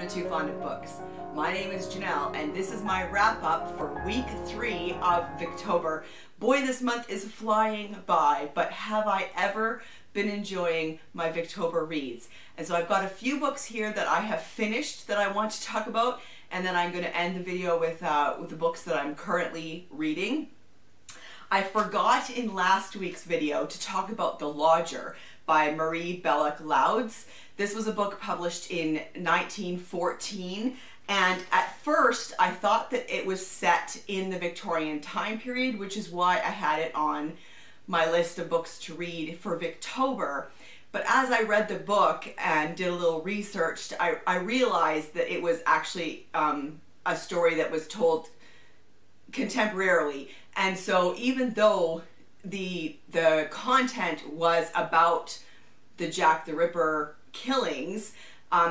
welcome to Too Fond of Books. My name is Janelle and this is my wrap up for week 3 of Victober. Boy, this month is flying by, but have I ever been enjoying my Victober reads. And so I've got a few books here that I have finished that I want to talk about, and then I'm going to end the video with the books that I'm currently reading. I forgot in last week's video to talk about The Lodger by Marie Belloc Lowndes. This was a book published in 1914, and at first I thought that it was set in the Victorian time period, which is why I had it on my list of books to read for Victober. But as I read the book and did a little research, I realized that it was actually a story that was told contemporarily. And so even though the content was about the Jack the Ripper killings,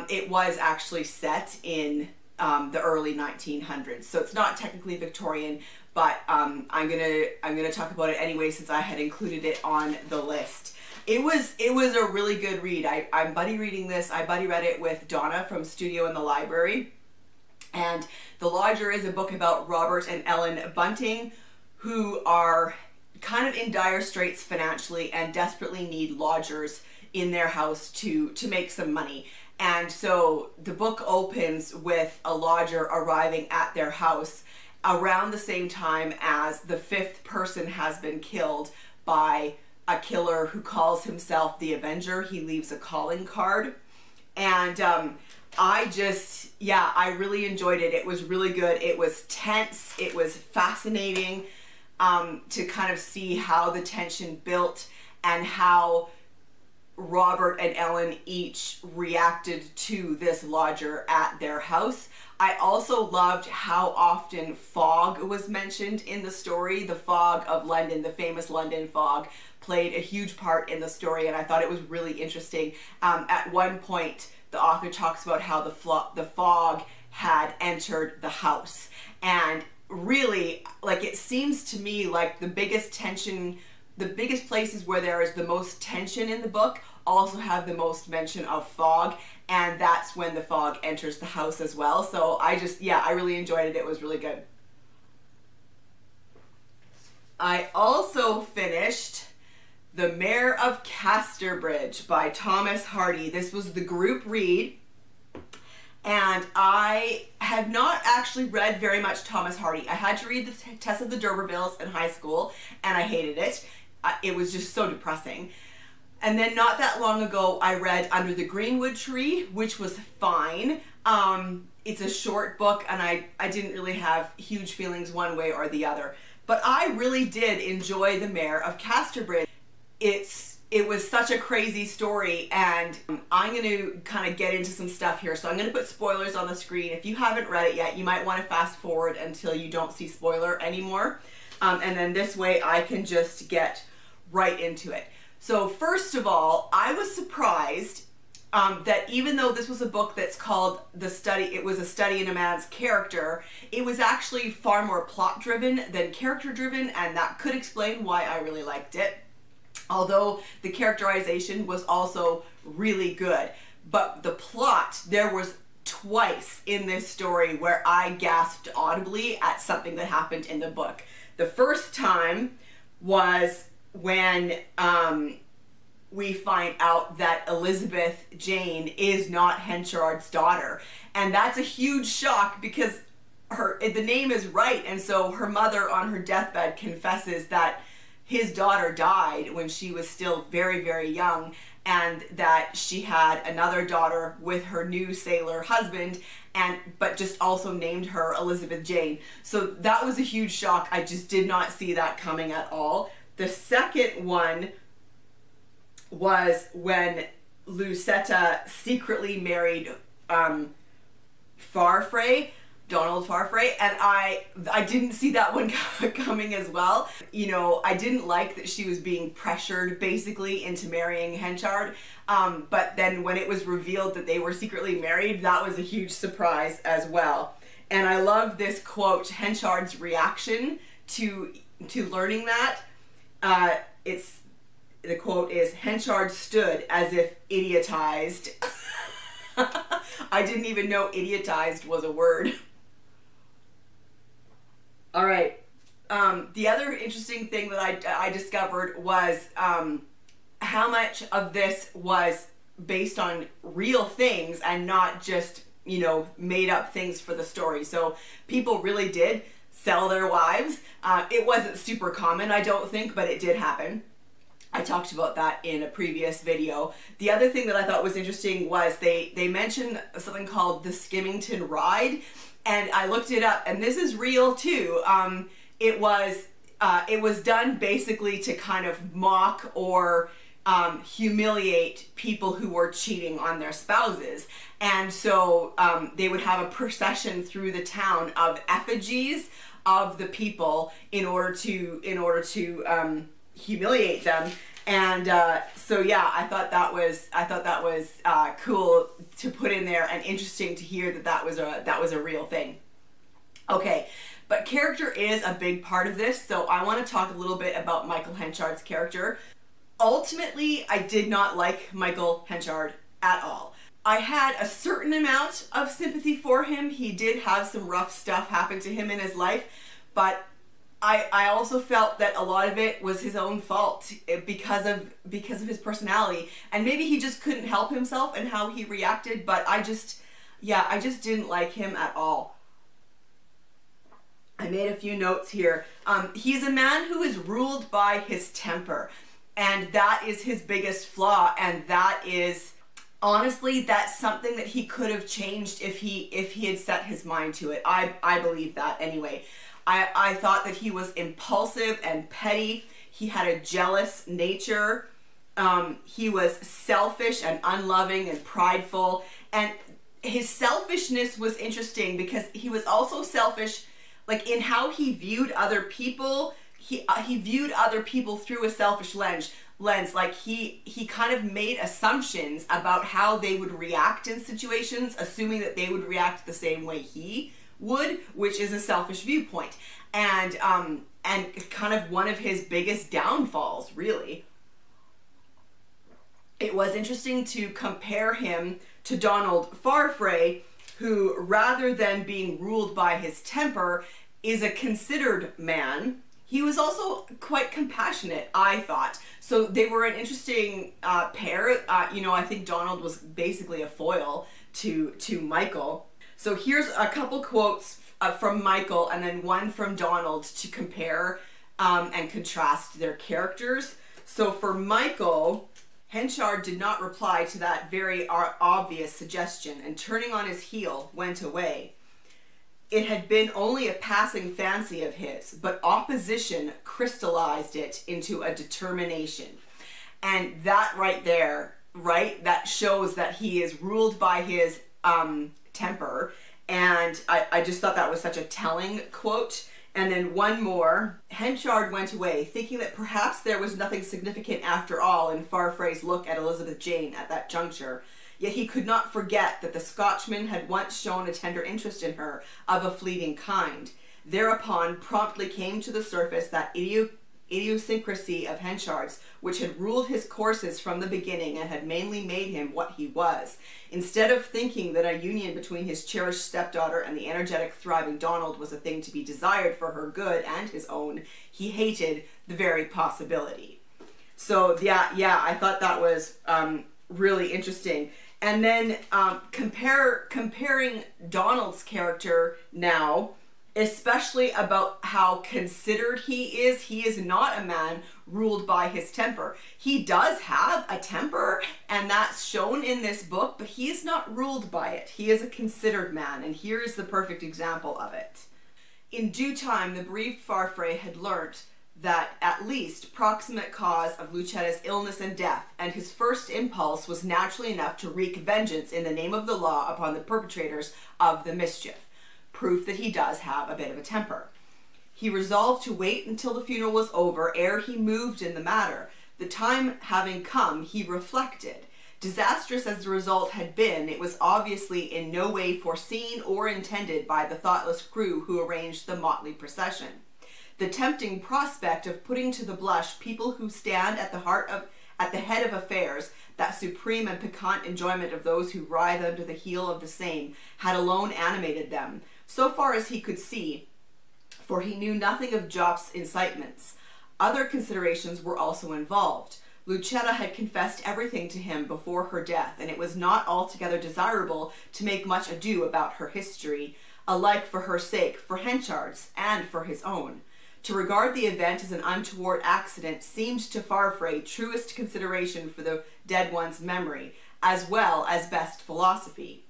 it was actually set in the early 1900s. So it's not technically Victorian, but I'm gonna talk about it anyway since I had included it on the list. It was a really good read. I'm buddy reading this. I buddy read it with Donna from Studio in the Library. And The Lodger is a book about Robert and Ellen Bunting, who are kind of in dire straits financially and desperately need lodgers in their house to make some money. And so the book opens with a lodger arriving at their house around the same time as the 5th person has been killed by a killer who calls himself the Avenger. He leaves a calling card. And I really enjoyed it. It was really good. It was tense. It was fascinating to kind of see how the tension built and how Robert and Ellen each reacted to this lodger at their house. I also loved how often fog was mentioned in the story. The fog of London, the famous London fog, played a huge part in the story, and I thought it was really interesting. At one point, the author talks about how the fog had entered the house, and really, like, it seems to me like the biggest tension, the biggest places where there is the most tension in the book also have the most mention of fog, and that's when the fog enters the house as well. So I really enjoyed it. It was really good. I also finished The Mayor of Casterbridge by Thomas Hardy. This was the group read, and I have not actually read very much Thomas Hardy. I had to read the Tess of the D'Urbervilles in high school, and I hated it. It was just so depressing. And then not that long ago, I read Under the Greenwood Tree, which was fine. It's a short book, and I didn't really have huge feelings one way or the other. But I really did enjoy The Mayor of Casterbridge. It was such a crazy story, and I'm going to kind of get into some stuff here. So I'm going to put spoilers on the screen. If you haven't read it yet, you might want to fast forward until you don't see spoiler anymore. And then this way I can just get right into it. So first of all, I was surprised that even though this was a book that's called it was a study in a man's character, it was actually far more plot driven than character driven, and that could explain why I really liked it. Although the characterization was also really good. But the plot, there was twice in this story where I gasped audibly at something that happened in the book. The first time was when we find out that Elizabeth Jane is not Henchard's daughter. And that's a huge shock because the name is right, and so her mother on her deathbed confesses that his daughter died when she was still very, very young, and that she had another daughter with her new sailor husband, but just also named her Elizabeth Jane. So that was a huge shock. I just did not see that coming at all. The second one was when Lucetta secretly married Donald Farfrae, and I didn't see that one coming as well. You know, I didn't like that she was being pressured basically into marrying Henchard, but then when it was revealed that they were secretly married, that was a huge surprise as well. And I love this quote, Henchard's reaction to learning that. The quote is, Henchard stood as if idiotized. I didn't even know idiotized was a word. All right. The other interesting thing that I discovered was how much of this was based on real things and not just, you know, made up things for the story. So people really did sell their wives. It wasn't super common, I don't think, but it did happen. I talked about that in a previous video. The other thing that I thought was interesting was they mentioned something called the Skimmington Ride, and I looked it up, and this is real too. It was done basically to kind of mock or humiliate people who were cheating on their spouses. And so they would have a procession through the town of effigies of the people in order to humiliate them. And so yeah, I thought that was cool to put in there, and interesting to hear that was a real thing. Okay, but character is a big part of this, so I want to talk a little bit about Michael Henchard's character. Ultimately, I did not like Michael Henchard at all. I had a certain amount of sympathy for him. He did have some rough stuff happen to him in his life, but I also felt that a lot of it was his own fault because of his personality, and maybe he just couldn't help himself and how he reacted, but I just didn't like him at all. I made a few notes here. He's a man who is ruled by his temper, and that is his biggest flaw, and that is, honestly, that's something that he could have changed if he had set his mind to it. I believe that anyway. I thought that he was impulsive and petty. He had a jealous nature. He was selfish and unloving and prideful. And his selfishness was interesting because he was also selfish, like in how he viewed other people. He viewed other people through a selfish lens. Like he kind of made assumptions about how they would react in situations, assuming that they would react the same way he would, which is a selfish viewpoint, and kind of one of his biggest downfalls, really. It was interesting to compare him to Donald Farfrae, who, rather than being ruled by his temper, is a considered man. He was also quite compassionate, I thought. So they were an interesting pair. You know, I think Donald was basically a foil to Michael. So here's a couple quotes from Michael and then one from Donald to compare and contrast their characters. So for Michael, Henchard did not reply to that very obvious suggestion, and turning on his heel, went away. It had been only a passing fancy of his, but opposition crystallized it into a determination. And that right there, right, that shows that he is ruled by his temper. And I just thought that was such a telling quote. And then one more. Henchard went away, thinking that perhaps there was nothing significant after all in Farfrae's look at Elizabeth Jane at that juncture. Yet he could not forget that the Scotchman had once shown a tender interest in her, of a fleeting kind. Thereupon promptly came to the surface that idiosyncrasy of Henchard's, which had ruled his courses from the beginning and had mainly made him what he was. Instead of thinking that a union between his cherished stepdaughter and the energetic, thriving Donald was a thing to be desired for her good and his own, he hated the very possibility. So yeah, I thought that was really interesting. And then comparing Donald's character now, especially about how considered he is not a man ruled by his temper. He does have a temper, and that's shown in this book, but he is not ruled by it. He is a considered man, and here is the perfect example of it. In due time, the bereaved Farfrae had learnt that at least proximate cause of Lucetta's illness and death, and his first impulse was naturally enough to wreak vengeance in the name of the law upon the perpetrators of the mischief. Proof that he does have a bit of a temper. He resolved to wait until the funeral was over ere he moved in the matter. The time having come, he reflected. Disastrous as the result had been, it was obviously in no way foreseen or intended by the thoughtless crew who arranged the motley procession. The tempting prospect of putting to the blush people who stand at at the head of affairs, that supreme and piquant enjoyment of those who writhe under the heel of the same, had alone animated them, so far as he could see, for he knew nothing of Jop's incitements. Other considerations were also involved. Lucetta had confessed everything to him before her death, and it was not altogether desirable to make much ado about her history, alike for her sake, for Henchard's, and for his own. To regard the event as an untoward accident seemed to Farfrae truest consideration for the dead one's memory, as well as best philosophy.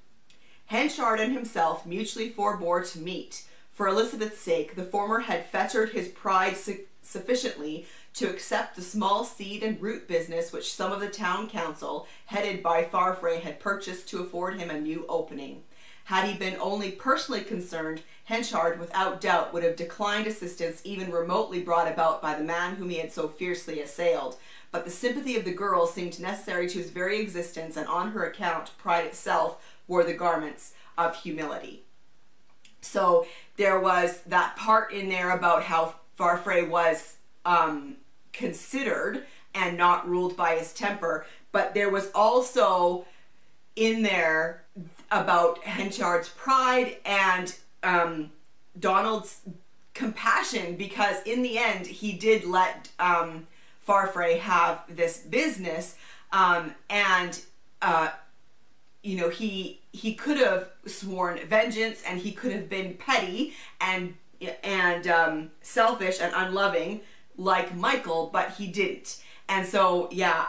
Henchard and himself mutually forbore to meet. For Elizabeth's sake, the former had fettered his pride sufficiently to accept the small seed and root business which some of the town council, headed by Farfrae, had purchased to afford him a new opening. Had he been only personally concerned, Henchard without doubt would have declined assistance even remotely brought about by the man whom he had so fiercely assailed. But the sympathy of the girl seemed necessary to his very existence, and on her account pride itself wore the garments of humility. So there was that part in there about how Farfrae was considered and not ruled by his temper, but there was also in there about Henchard's pride and Donald's compassion, because in the end he did let Farfrae have this business, and you know, he could have sworn vengeance, and he could have been petty and selfish and unloving like Michael, but he didn't. And so, yeah,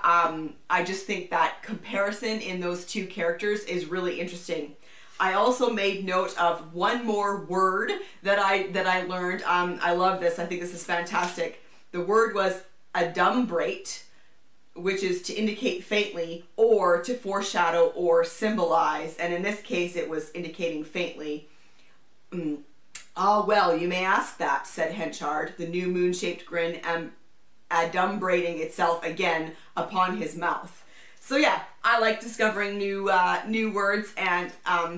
I just think that comparison in those two characters is really interesting. I also made note of one more word that I learned. I love this. I think this is fantastic. The word was adumbrate, which is to indicate faintly, or to foreshadow or symbolize. And in this case, it was indicating faintly. Ah, well, you may ask that, said Henchard, the new moon-shaped grin adumbrating itself again upon his mouth. So yeah, I like discovering new words, and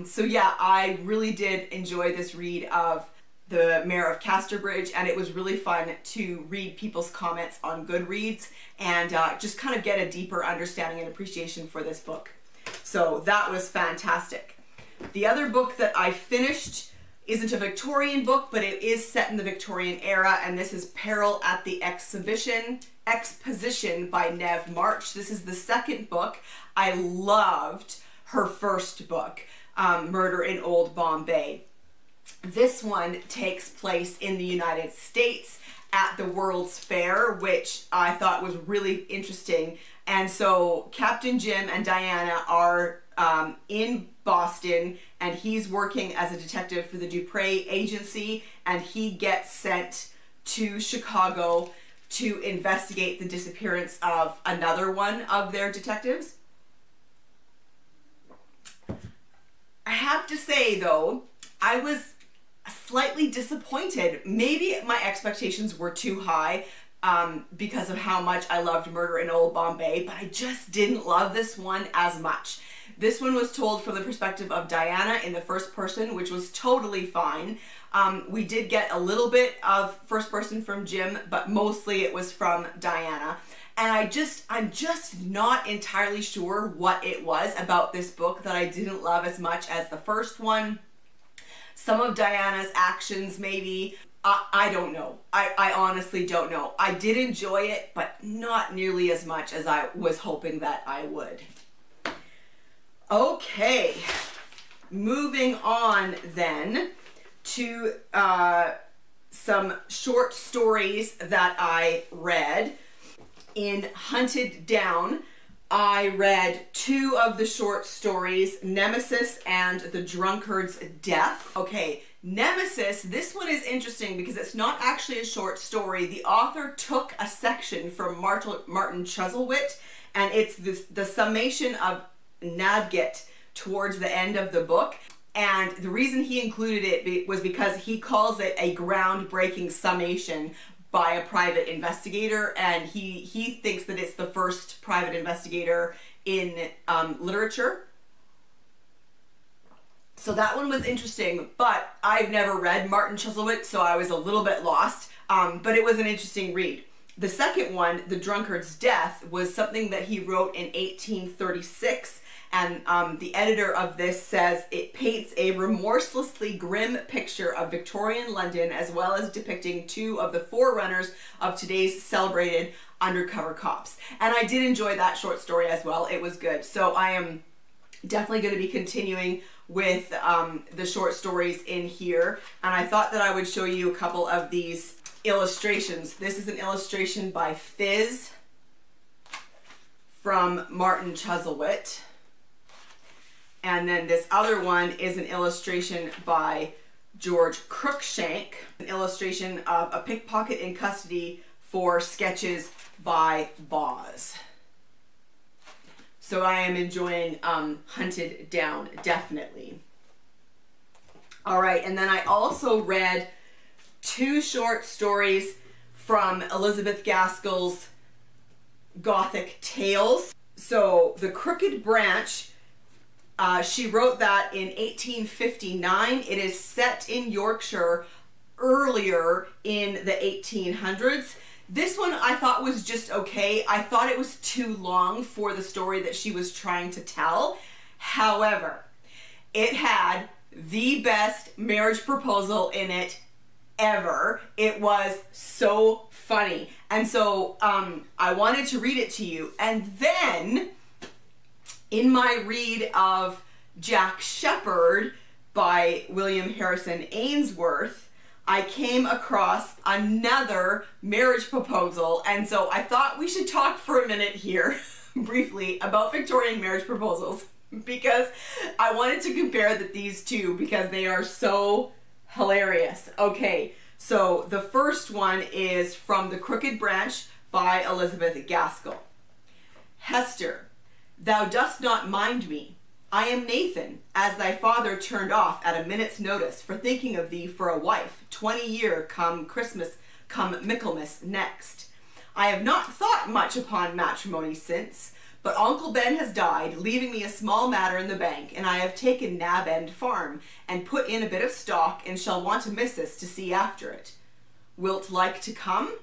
so yeah, I really did enjoy this read of The Mayor of Casterbridge, and it was really fun to read people's comments on Goodreads and just kind of get a deeper understanding and appreciation for this book. So that was fantastic. The other book that I finished isn't a Victorian book, but it is set in the Victorian era, and this is Peril at the Exposition by Nev March. This is the second book. I loved her first book, Murder in Old Bombay. This one takes place in the United States at the World's Fair, which I thought was really interesting. And so Captain Jim and Diana are in Boston, and he's working as a detective for the Dupre agency, and he gets sent to Chicago to investigate the disappearance of another one of their detectives. I have to say though, I was slightly disappointed. Maybe my expectations were too high because of how much I loved Murder in Old Bombay, but I just didn't love this one as much. This one was told from the perspective of Diana in the first person, which was totally fine. We did get a little bit of first person from Jim, but mostly it was from Diana. And I'm just not entirely sure what it was about this book that I didn't love as much as the first one. Some of Diana's actions, maybe. I don't know. I honestly don't know. I did enjoy it, but not nearly as much as I was hoping that I would. Okay, moving on then to some short stories that I read. In Hunted Down, I read two of the short stories, Nemesis and The Drunkard's Death. Okay, Nemesis, this one is interesting because it's not actually a short story. The author took a section from Martin Chuzzlewit, and it's the summation of Nadgett towards the end of the book. And the reason he included it was because he calls it a groundbreaking summation by a private investigator, and he thinks that it's the first private investigator in literature. So that one was interesting, but I've never read Martin Chuzzlewit, so I was a little bit lost, but it was an interesting read. The second one, The Drunkard's Death, was something that he wrote in 1836. And the editor of this says it paints a remorselessly grim picture of Victorian London, as well as depicting two of the forerunners of today's celebrated undercover cops. And I did enjoy that short story as well. It was good. So I am definitely going to be continuing with the short stories in here. And I thought that I would show you a couple of these illustrations. This is an illustration by Fizz from Martin Chuzzlewit. And then this other one is an illustration by George Cruikshank, an illustration of a pickpocket in custody for sketches by Boz. So I am enjoying Hunted Down, definitely. All right, and then I also read 2 short stories from Elizabeth Gaskell's Gothic Tales. So The Crooked Branch, she wrote that in 1859. It is set in Yorkshire earlier in the 1800s. This one I thought was just okay. I thought it was too long for the story that she was trying to tell. However, it had the best marriage proposal in it ever. It was so funny. And so I wanted to read it to you. And then in my read of Jack Shepperd by William Harrison Ainsworth, I came across another marriage proposal. And so I thought we should talk for a minute here briefly about Victorian marriage proposals, because I wanted to compare these two because they are so hilarious. Okay, so the first one is from The Crooked Branch by Elizabeth Gaskell. Hester, thou dost not mind me. I am Nathan, as thy father turned off at a minute's notice for thinking of thee for a wife, 20 year come Christmas, come Michaelmas next. I have not thought much upon matrimony since, but Uncle Ben has died, leaving me a small matter in the bank, and I have taken Nab End Farm, and put in a bit of stock, and shall want a missus to see after it. Wilt like to come?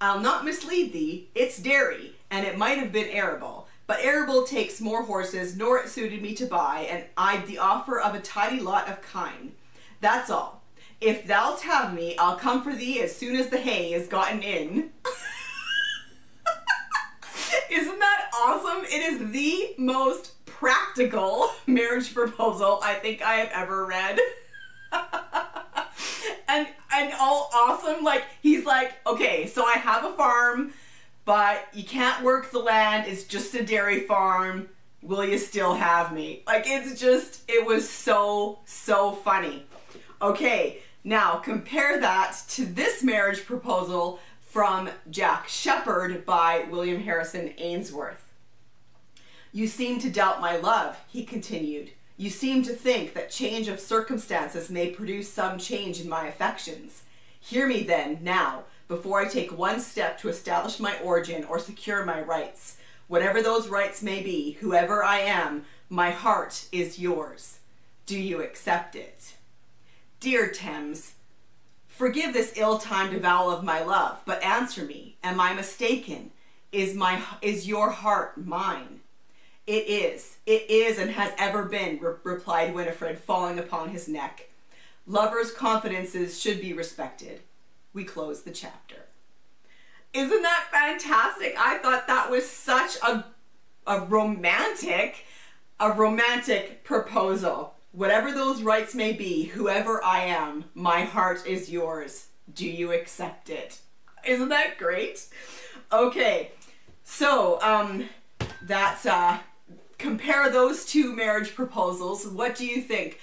I'll not mislead thee, it's dairy, and it might have been arable. But arable takes more horses, nor it suited me to buy, and I'd the offer of a tidy lot of kine. That's all. If thou'lt have me, I'll come for thee as soon as the hay is gotten in. Isn't that awesome? It is the most practical marriage proposal I think I have ever read. and all awesome. Like, he's like, okay, so I have a farm, but you can't work the land. It's just a dairy farm. Will you still have me? Like, it's just, it was so, so funny. Okay, now compare that to this marriage proposal from Jack Shepperd by William Harrison Ainsworth. You seem to doubt my love, he continued. You seem to think that change of circumstances may produce some change in my affections. Hear me then, now, before I take one step to establish my origin or secure my rights. Whatever those rights may be, whoever I am, my heart is yours. Do you accept it? Dear Thames, forgive this ill-timed avowal of my love, but answer me, am I mistaken? Is your heart mine? It is and has ever been, replied Winifred, falling upon his neck. Lovers' confidences should be respected. We close the chapter. Isn't that fantastic? I thought that was such a romantic proposal. Whatever those rights may be, whoever I am, my heart is yours. Do you accept it? Isn't that great? Okay, so that's compare those two marriage proposals. What do you think?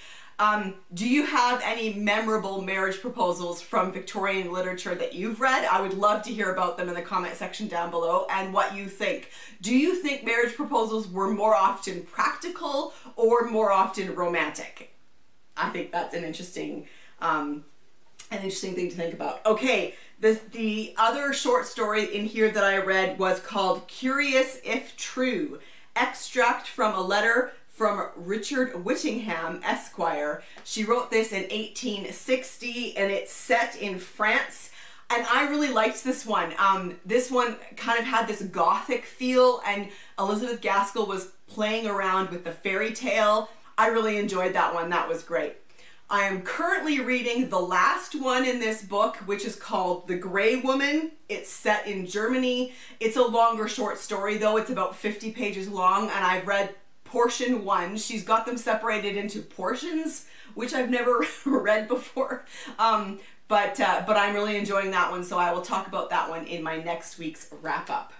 Do you have any memorable marriage proposals from Victorian literature that you've read? I would love to hear about them in the comment section down below and what you think. Do you think marriage proposals were more often practical or more often romantic? I think that's an interesting thing to think about. Okay, the other short story in here that I read was called Curious If True, extract from a letter from Richard Whittingham, Esquire. She wrote this in 1860 and it's set in France. And I really liked this one. This one kind of had this Gothic feel, and Elizabeth Gaskell was playing around with the fairy tale. I really enjoyed that one. That was great. I am currently reading the last one in this book, which is called The Grey Woman. It's set in Germany. It's a longer short story, though. It's about 50 pages long, and I've read portion 1. She's got them separated into portions, which I've never read before. But I'm really enjoying that one, so I will talk about that one in my next week's wrap-up.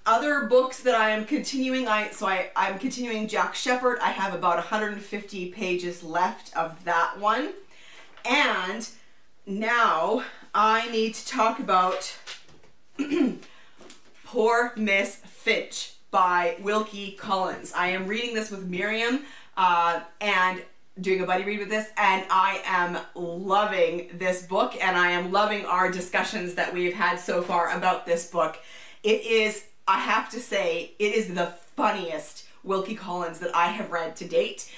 Other books that I am continuing, I'm continuing Jack Shepperd. I have about 150 pages left of that one. And now I need to talk about Poor Miss Finch by Wilkie Collins. I am reading this with Miriam and doing a buddy read with this, and I am loving this book, and I am loving our discussions that we've had so far about this book. It is, I have to say, it is the funniest Wilkie Collins that I have read to date.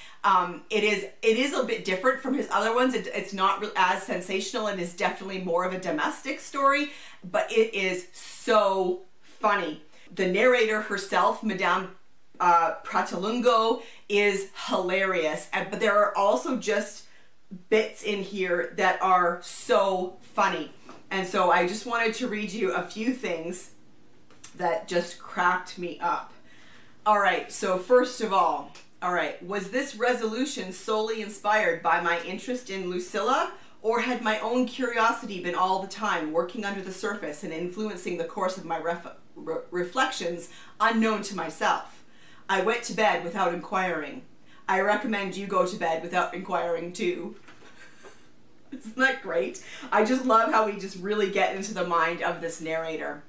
It is a bit different from his other ones. It's not as sensational. It is definitely more of a domestic story, but it is so funny. The narrator herself, Madame Pratolungo, is hilarious, but there are also just bits in here that are so funny. And so I just wanted to read you a few things that just cracked me up. All right, so first of all, was this resolution solely inspired by my interest in Lucilla, or had my own curiosity been all the time working under the surface and influencing the course of my reflections unknown to myself? I went to bed without inquiring. I recommend you go to bed without inquiring too. Isn't that great? I just love how we just really get into the mind of this narrator.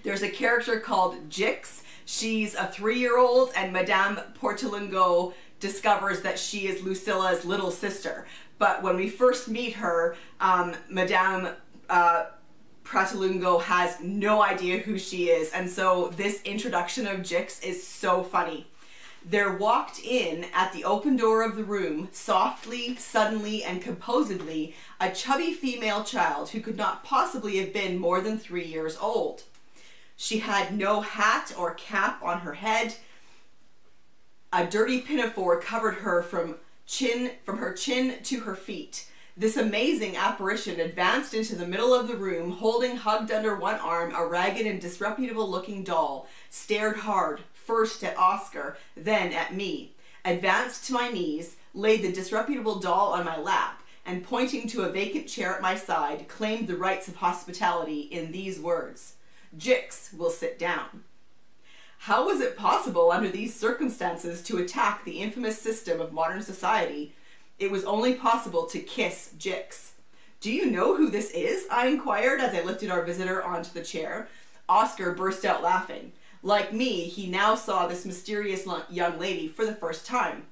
There's a character called Jix. She's a 3-year-old, and Madame Pratolungo discovers that she is Lucilla's little sister. But when we first meet her, Madame Pratolungo has no idea who she is, and so this introduction of Jix is so funny. There walked in at the open door of the room, softly, suddenly, and composedly, a chubby female child who could not possibly have been more than 3 years old. She had no hat or cap on her head. A dirty pinafore covered her from her chin to her feet. This amazing apparition advanced into the middle of the room, holding hugged under one arm a ragged and disreputable-looking doll, stared hard, first at Oscar, then at me, advanced to my knees, laid the disreputable doll on my lap, and pointing to a vacant chair at my side, claimed the rights of hospitality in these words: "Jix will sit down." How was it possible under these circumstances to attack the infamous system of modern society? It was only possible to kiss Jix. "Do you know who this is?" I inquired as I lifted our visitor onto the chair. Oscar burst out laughing. Like me, he now saw this mysterious young lady for the first time.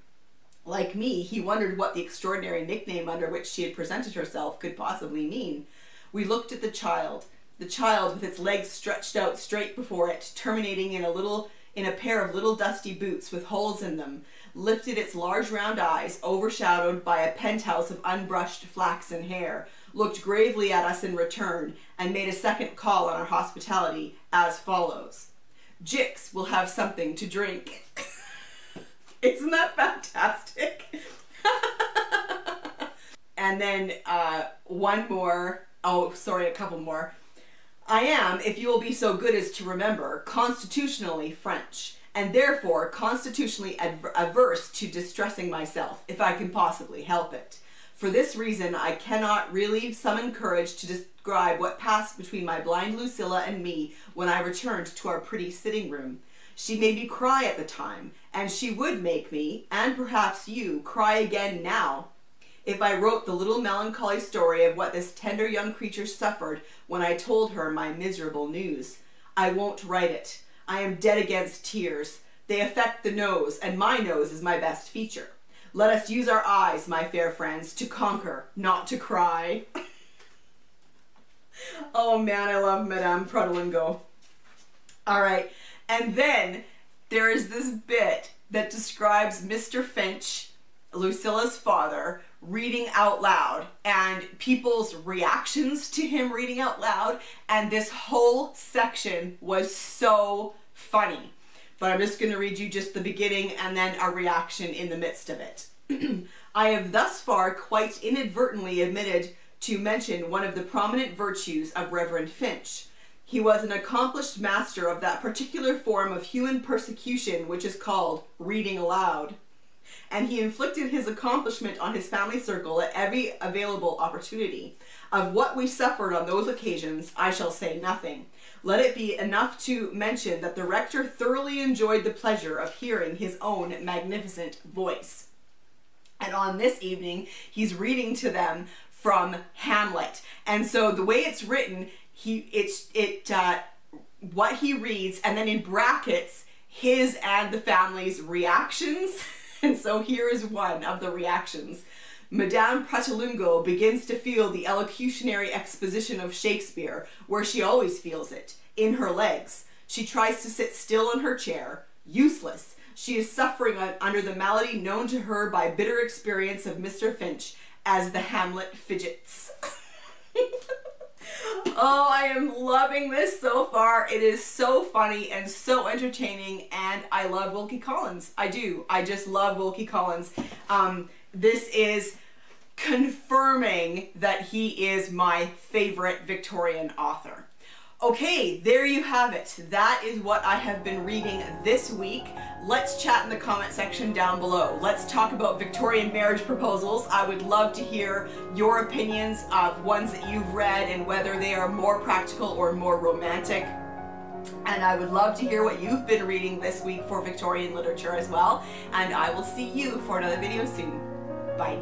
Like me, he wondered what the extraordinary nickname under which she had presented herself could possibly mean. We looked at the child with its legs stretched out straight before it, terminating in a pair of little dusty boots with holes in them, lifted its large round eyes, overshadowed by a penthouse of unbrushed flaxen hair, looked gravely at us in return, and made a second call on our hospitality as follows: "Jix will have something to drink." Isn't that fantastic? And then one more. Oh, sorry, a couple more. "I am, if you will be so good as to remember, constitutionally French, and therefore constitutionally averse to distressing myself, if I can possibly help it. For this reason, I cannot really summon courage to describe what passed between my blind Lucilla and me when I returned to our pretty sitting room. She made me cry at the time, and she would make me, and perhaps you, cry again now, if I wrote the little melancholy story of what this tender young creature suffered when I told her my miserable news. I won't write it. I am dead against tears. They affect the nose, and my nose is my best feature. Let us use our eyes, my fair friends, to conquer, not to cry." Oh man, I love Madame Pratolungo. All right, and then there is this bit that describes Mr. Finch, Lucilla's father, reading out loud and people's reactions to him reading out loud, and this whole section was so funny. But I'm just going to read you just the beginning and then a reaction in the midst of it. I have thus far quite inadvertently omitted to mention one of the prominent virtues of Reverend Finch. He was an accomplished master of that particular form of human persecution which is called reading aloud, and he inflicted his accomplishment on his family circle at every available opportunity. Of what we suffered on those occasions I shall say nothing. Let it be enough to mention that the rector thoroughly enjoyed the pleasure of hearing his own magnificent voice. And on this evening, he's reading to them from Hamlet. And so the way it's written, what he reads, and then in brackets, his and the family's reactions. And so here is one of the reactions. Madame Pratolungo begins to feel the elocutionary exposition of Shakespeare, where she always feels it, in her legs. She tries to sit still in her chair. Useless. She is suffering under the malady known to her by bitter experience of Mr. Finch, as the Hamlet fidgets. Oh, I am loving this so far. It is so funny and so entertaining, and I love Wilkie Collins. I do. I just love Wilkie Collins. This is confirming that he is my favorite Victorian author. Okay, there you have it. That is what I have been reading this week. Let's chat in the comment section down below. Let's talk about Victorian marriage proposals. I would love to hear your opinions of ones that you've read and whether they are more practical or more romantic. And I would love to hear what you've been reading this week for Victorian literature as well. And I will see you for another video soon. Bye.